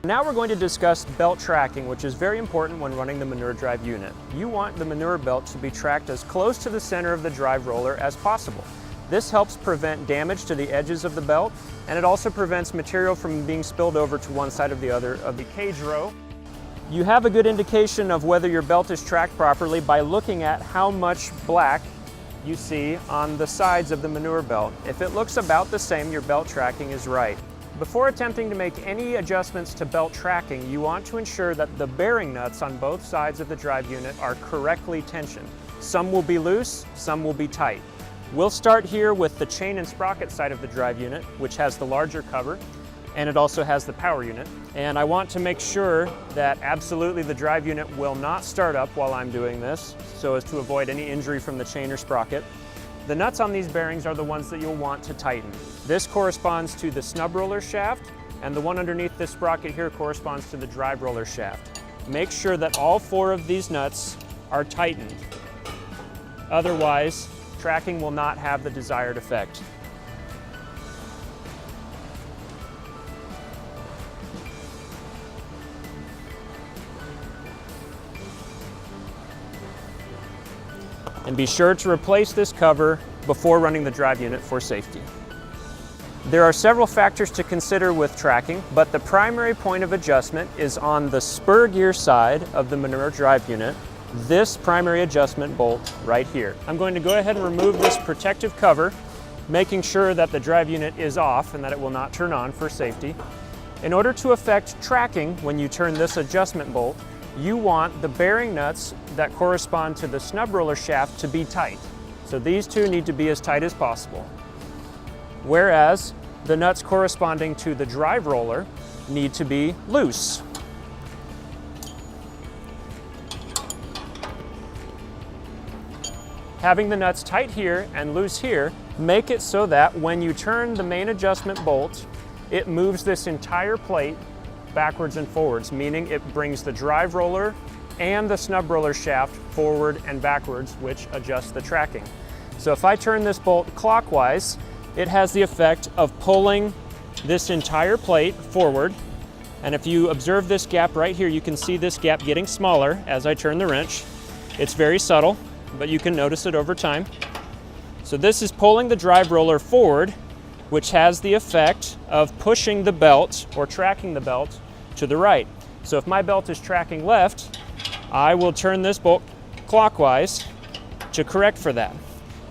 Now we're going to discuss belt tracking, which is very important when running the manure drive unit. You want the manure belt to be tracked as close to the center of the drive roller as possible. This helps prevent damage to the edges of the belt, and it also prevents material from being spilled over to one side or the other of the cage row. You have a good indication of whether your belt is tracked properly by looking at how much black you see on the sides of the manure belt. If it looks about the same, your belt tracking is right. Before attempting to make any adjustments to belt tracking, you want to ensure that the bearing nuts on both sides of the drive unit are correctly tensioned. Some will be loose, some will be tight. We'll start here with the chain and sprocket side of the drive unit, which has the larger cover, and it also has the power unit. And I want to make sure that absolutely the drive unit will not start up while I'm doing this, so as to avoid any injury from the chain or sprocket. The nuts on these bearings are the ones that you'll want to tighten. This corresponds to the snub roller shaft, and the one underneath this sprocket here corresponds to the drive roller shaft. Make sure that all 4 of these nuts are tightened. Otherwise, tracking will not have the desired effect. And be sure to replace this cover before running the drive unit for safety. There are several factors to consider with tracking, but the primary point of adjustment is on the spur gear side of the manure drive unit, this primary adjustment bolt right here. I'm going to go ahead and remove this protective cover, making sure that the drive unit is off and that it will not turn on for safety. In order to affect tracking when you turn this adjustment bolt, you want the bearing nuts that correspond to the snub roller shaft to be tight. So these 2 need to be as tight as possible. Whereas the nuts corresponding to the drive roller need to be loose. Having the nuts tight here and loose here make it so that when you turn the main adjustment bolt, it moves this entire plate backwards and forwards, meaning it brings the drive roller and the snub roller shaft forward and backwards, which adjusts the tracking. So if I turn this bolt clockwise, it has the effect of pulling this entire plate forward. And if you observe this gap right here, you can see this gap getting smaller as I turn the wrench. It's very subtle, but you can notice it over time. So this is pulling the drive roller forward, which has the effect of pushing the belt or tracking the belt to the right. So if my belt is tracking left, I will turn this bolt clockwise to correct for that.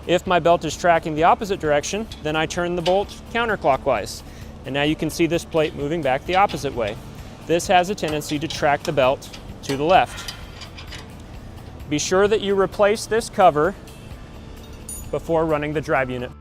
If my belt is tracking the opposite direction, then I turn the bolt counterclockwise. And now you can see this plate moving back the opposite way. This has a tendency to track the belt to the left. Be sure that you replace this cover before running the drive unit